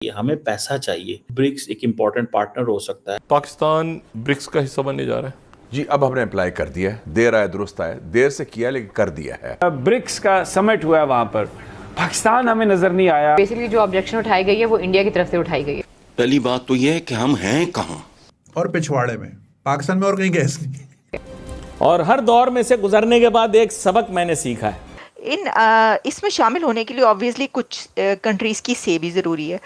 हमें पैसा चाहिए। ब्रिक्स एक इम्पॉर्टेंट पार्टनर हो सकता है। पाकिस्तान ब्रिक्स का हिस्सा बनने जा रहा है। जी, अब हमने अप्लाई कर दिया है। देर आए दुरुस्त आए, देर से किया लेकिन कर दिया है। ब्रिक्स का समिट हुआ है, वहां पर पाकिस्तान हमें नजर नहीं आया। बेसिकली जो ऑब्जेक्शन उठाई गई है वो इंडिया की तरफ से उठाई गई है। पहली बात तो यह है कि हम हैं कहाँ और पिछवाड़े में, पाकिस्तान में और कहीं गैस नहीं। और हर दौर में से गुजरने के बाद एक सबक मैंने सीखा है। इसमें शामिल होने के लिए ऑब्वियसली कुछ कंट्रीज़ की से भी ज़रूरी है।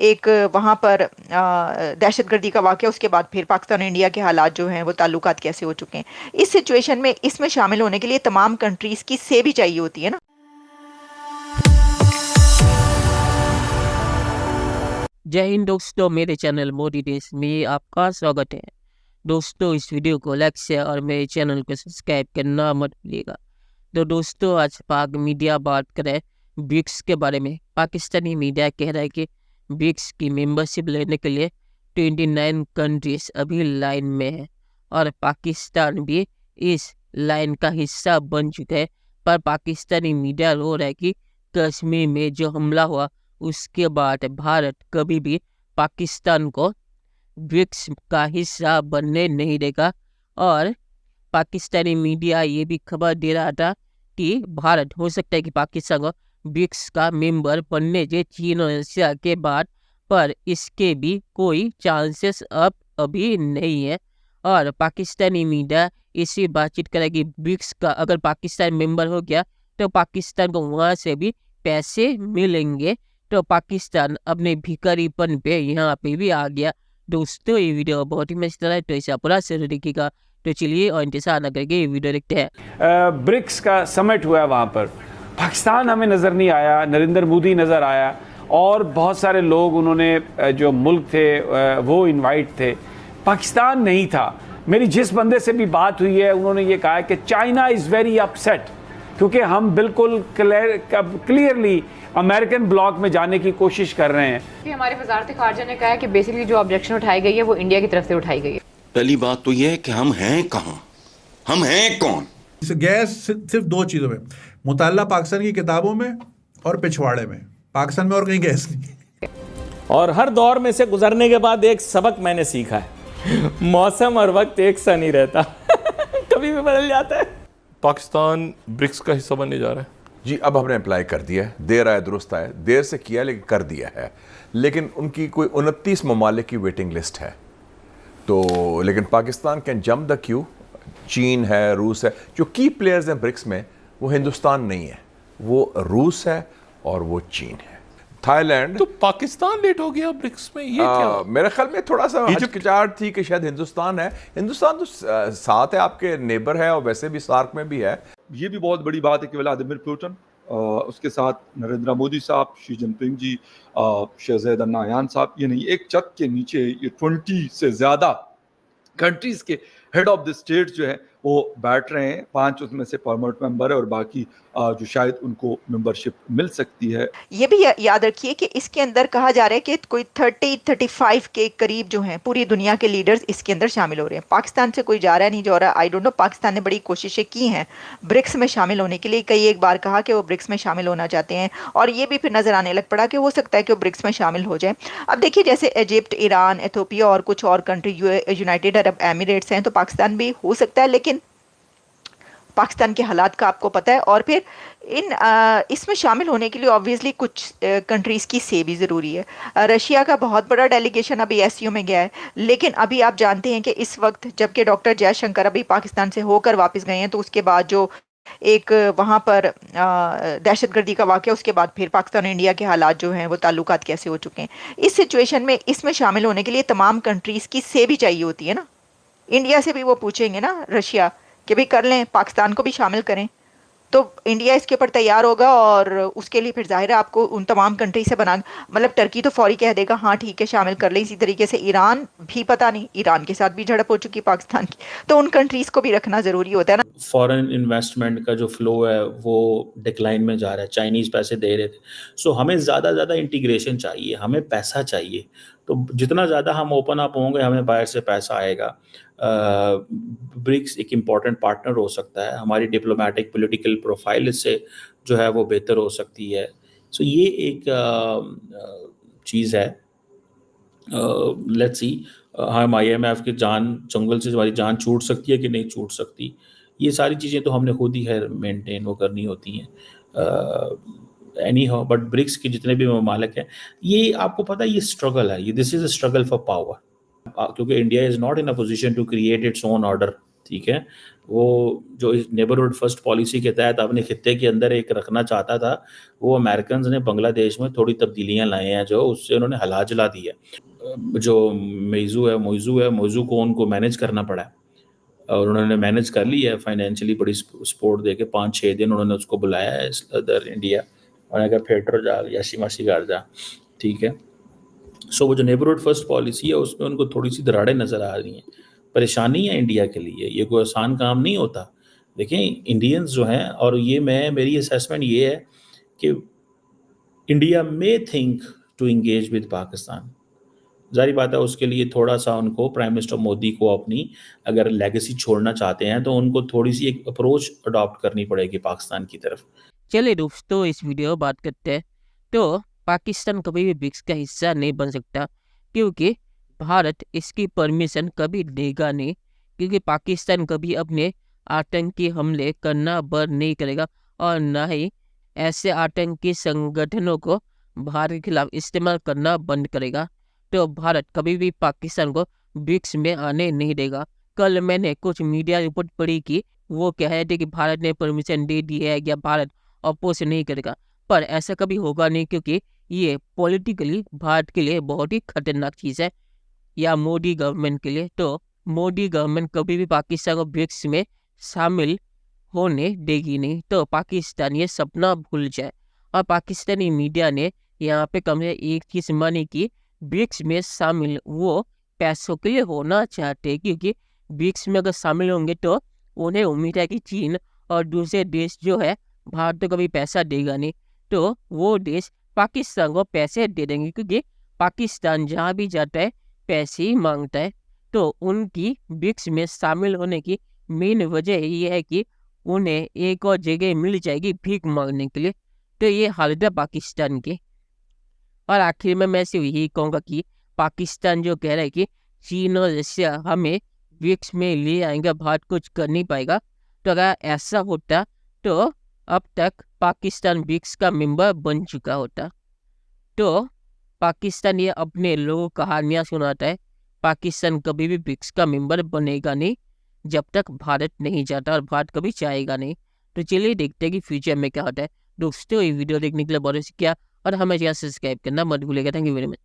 एक वहाँ पर दहशतगर्दी का वाक़या, उसके बाद फिर पाकिस्तान और इंडिया के हालात जो हैं वो ताल्लुकात कैसे हो चुके हैं। इस सिचुएशन में इसमें शामिल होने के लिए तमाम कंट्रीज़ की से भी चाहिए होती है ना। जय हिंद दोस्तों, मेरे चैनल मोदी देश में आपका स्वागत है। दोस्तों, इस वीडियो को लाइक शेयर और मेरे चैनल को सब्सक्राइब करना मत भूलिएगा। तो दोस्तों, आज पाक मीडिया बात करें ब्रिक्स के बारे में। पाकिस्तानी मीडिया कह रहा है कि ब्रिक्स की मेंबरशिप लेने के लिए 29 कंट्रीज अभी लाइन में है और पाकिस्तान भी इस लाइन का हिस्सा बन चुका है। पर पाकिस्तानी मीडिया रो रहा है कि कश्मीर में जो हमला हुआ उसके बाद भारत कभी भी पाकिस्तान को ब्रिक्स का हिस्सा बनने नहीं देगा। और पाकिस्तानी मीडिया ये भी खबर दे रहा था कि भारत हो सकता है कि पाकिस्तान को ब्रिक्स का मेंबर बनने से चीन और रशिया के बाद, पर इसके भी कोई चांसेस अब अभी नहीं है। और पाकिस्तानी मीडिया इसी बातचीत करेगी ब्रिक्स का अगर पाकिस्तान मेंबर हो गया तो पाकिस्तान को वहाँ से भी पैसे मिलेंगे। तो पाकिस्तान अपने भिखारीपन पे यहाँ पे भी आ गया। दोस्तों, ये वीडियो बहुत ही मजेदार है, तो इसे पूरा से देखिएगा। तो चलिए और इंतजार न करके ये वीडियो देखते हैं। ब्रिक्स का समिट हुआ है, वहाँ पर पाकिस्तान हमें नज़र नहीं आया, नरेंद्र मोदी नज़र आया और बहुत सारे लोग उन्होंने जो मुल्क थे वो इनवाइट थे, पाकिस्तान नहीं था। मेरी जिस बंदे से भी बात हुई है उन्होंने ये कहा कि चाइना इज़ वेरी अपसेट, क्योंकि हम बिल्कुल क्लियरली अमेरिकन ब्लॉक में जाने की कोशिश कर रहे हैं। कि हमारे वजारत खारजा ने कहा है कि बेसिकली जो ऑब्जेक्शन उठाई गई है वो इंडिया की तरफ से उठाई गई है। पहली बात तो यह है कि हम हैं कहाँ, हम हैं कौन। गैस सिर्फ दो चीज़ों में, मुताल्ला पाकिस्तान की किताबों में और पिछवाड़े में, पाकिस्तान में और कहीं गैस नहीं। और हर दौर में से गुजरने के बाद एक सबक मैंने सीखा है, मौसम और वक्त एक सा नहीं रहता कभी भी बदल जाता है। पाकिस्तान ब्रिक्स का हिस्सा बनने जा रहा है। जी, अब हमने अप्लाई कर दिया है। देर आए दुरुस्त आए, देर से किया लेकिन कर दिया है। लेकिन उनकी कोई 29 ममालिक की वेटिंग लिस्ट है। तो लेकिन Pakistan can jump the Q. चीन है, रूस है, जो की प्लेयर्स हैं ब्रिक्स में, वो हिंदुस्तान नहीं है, वो रूस है और वो चीन है। थाईलैंड। तो पाकिस्तान लेट हो गया ब्रिक्स में, ये क्या? मेरे ख्याल में थोड़ा सा हिचकिचाहट थी कि शायद हिंदुस्तान है। हिंदुस्तान तो साथ है, आपके नेबर है और वैसे भी सार्क में भी है। ये भी बहुत बड़ी बात है कि व्लादिमीर पुतिन, उसके साथ नरेंद्र मोदी साहब, शी जिनपिंग जी, शहज़ादा नायान साहब, ये नहीं, एक छत के नीचे ये 20 से ज़्यादा कंट्रीज़ के हेड ऑफ द स्टेट जो है वो बैठ रहे हैं। 5 उसमें से परमानेंट मेंबर है और बाकी जो शायद उनको मेंबरशिप मिल सकती है। ये भी याद रखिए कि इसके अंदर कहा जा रहा है कि कोई 30-35 के करीब जो हैं पूरी दुनिया के लीडर्स इसके अंदर शामिल हो रहे हैं। पाकिस्तान से कोई जा रहा है नहीं जा रहा, आई डोंट नो। पाकिस्तान ने बड़ी कोशिशें की हैं ब्रिक्स में शामिल होने के लिए, कई एक बार कहा कि वो ब्रिक्स में शामिल होना चाहते हैं और ये भी फिर नज़र आने लग पड़ा कि हो सकता है कि वो ब्रिक्स में शामिल हो जाए। अब देखिए, जैसे इजिप्ट, ईरान, एथियोपिया और कुछ और कंट्री यूनाइटेड अरब एमिरेट्स हैं, तो पाकिस्तान भी हो सकता है। लेकिन पाकिस्तान के हालात का आपको पता है। और फिर इसमें शामिल होने के लिए ऑब्वियसली कुछ कंट्रीज़ की से भी ज़रूरी है। रशिया का बहुत बड़ा डेलीगेशन अभी एससीओ में गया है, लेकिन अभी आप जानते हैं कि इस वक्त जबकि डॉक्टर जयशंकर अभी पाकिस्तान से होकर वापस गए हैं, तो उसके बाद जो एक वहाँ पर दहशतगर्दी का वाक़या, उसके बाद फिर पाकिस्तान और इंडिया के हालात जो हैं वो ताल्लुकात कैसे हो चुके हैं। इस सिचुएशन में इसमें शामिल होने के लिए तमाम कंट्रीज़ की से भी चाहिए होती है ना। इंडिया से भी वो पूछेंगे ना रशिया कि भी कर लें, पाकिस्तान को भी शामिल करें, तो इंडिया इसके ऊपर तैयार होगा और उसके लिए फिर जाहिर है आपको उन तमाम कंट्री से बना, मतलब टर्की तो फौरी कह देगा हाँ ठीक है शामिल कर ले। इसी तरीके से ईरान भी, पता नहीं, ईरान के साथ भी झड़प हो चुकी पाकिस्तान की, तो उन कंट्रीज़ को भी रखना ज़रूरी होता है ना। फॉरेन इन्वेस्टमेंट का जो फ्लो है वो डिक्लाइन में जा रहा है, चाइनीज़ पैसे दे रहे थे। सो हमें ज़्यादा इंटीग्रेशन चाहिए, हमें पैसा चाहिए। तो जितना ज़्यादा हम ओपन अप होंगे हमें बाहर से पैसा आएगा। ब्रिक्स एक इम्पॉर्टेंट पार्टनर हो सकता है, हमारी डिप्लोमेटिक पॉलिटिकल प्रोफाइल इससे जो है वो बेहतर हो सकती है। सो ये एक चीज़ है। लेट्स सी हम IMF की चंगुल से हमारी जान छूट सकती है कि नहीं छूट सकती, ये सारी चीज़ें तो हमने खुद ही खैर मेंटेन वो करनी होती हैं। एनी हाउ बट ब्रिक्स के जितने भी ममालिक हैं, ये आपको पता है ये स्ट्रगल है, ये this is a struggle for power, क्योंकि India is not in a position to create its own order, ठीक है। वो जो नेबरहुड फर्स्ट पॉलिसी के तहत अपने खित्ते के अंदर एक रखना चाहता था, वो अमेरिकन ने बांग्लादेश में थोड़ी तब्दीलियाँ लाए हैं, जो उससे उन्होंने हला जला दिया। जो मोइज़ू को उनको मैनेज करना पड़ा है, और उन्होंने मैनेज कर लिया है फाइनेंशियली, बड़ी सपोर्ट दे के 5-6 दिन उन्होंने उसको बुलाया है इधर इंडिया, और अगर फेडर जा या शिमासी घर जा, ठीक है। सो वो जो नेबरहुड फर्स्ट पॉलिसी है उसमें उनको थोड़ी सी दरारें नज़र आ रही हैं, परेशानी है इंडिया के लिए, ये कोई आसान काम नहीं होता। देखें इंडियंस जो हैं, और ये मेरी असेसमेंट ये है कि इंडिया में think to engage with Pakistan, जारी बात है उसके लिए थोड़ा सा उनको प्राइम मिनिस्टर मोदी को अपनी अगर लेगेसी छोड़ना चाहते हैं तो उनको थोड़ी सी एक अप्रोच अडॉप्ट करनी पड़ेगी पाकिस्तान की तरफ। चलिए दोस्तों, इस वीडियो में बात करते हैं। तो पाकिस्तान कभी भी ब्रिक्स का हिस्सा नहीं बन सकता, क्योंकि भारत इसकी परमिशन कभी देगा नहीं, क्योंकि पाकिस्तान कभी अपने आतंकी हमले करना बंद नहीं करेगा, और ना ही ऐसे आतंकी संगठनों को भारत के खिलाफ इस्तेमाल करना बंद करेगा। तो भारत कभी भी पाकिस्तान को ब्रिक्स में आने नहीं देगा। कल मैंने कुछ मीडिया रिपोर्ट पढ़ी कि वो कह रहे थे कि भारत ने परमिशन दे दी है या भारत अपोज नहीं करेगा, पर ऐसा कभी होगा नहीं, क्योंकि ये पॉलिटिकली भारत के लिए बहुत ही खतरनाक चीज़ है, या मोदी गवर्नमेंट के लिए। तो मोदी गवर्नमेंट कभी भी पाकिस्तान को ब्रिक्स में शामिल होने देगी नहीं। तो पाकिस्तान ये सपना भूल जाए। और पाकिस्तानी मीडिया ने यहाँ पे कम से एक चीज़ मानी कि ब्रिक्स में शामिल वो पैसों के लिए होना चाहते, क्योंकि ब्रिक्स में अगर शामिल होंगे तो उन्हें उम्मीद है कि चीन और दूसरे देश जो है, भारत तो कभी पैसा देगा नहीं, तो वो देश पाकिस्तान को पैसे दे देंगे, क्योंकि पाकिस्तान जहाँ भी जाता है पैसे ही मांगता है। तो उनकी ब्रिक्स में शामिल होने की मेन वजह ये है कि उन्हें एक और जगह मिल जाएगी भीख मांगने के लिए। तो ये हालत है पाकिस्तान की। और आखिर में मैं सिर्फ यही कहूँगा कि पाकिस्तान जो कह रहा है कि चीन और रशिया हमें ब्रिक्स में ले आएंगे, भारत कुछ कर नहीं पाएगा, तो अगर ऐसा होता तो अब तक पाकिस्तान ब्रिक्स का मेंबर बन चुका होता। तो पाकिस्तान ये अपने लोगों को कहानियाँ सुनाता है। पाकिस्तान कभी भी ब्रिक्स का मेंबर बनेगा नहीं जब तक भारत नहीं जाता, और भारत कभी चाहेगा नहीं। तो चलिए देखते हैं कि फ्यूचर में क्या होता है। दोस्तों, ये वीडियो देखने के लिए बहुत शुक्रिया, और हमें यहाँ सब्सक्राइब करना मत भूलिएगा। Thank you very much.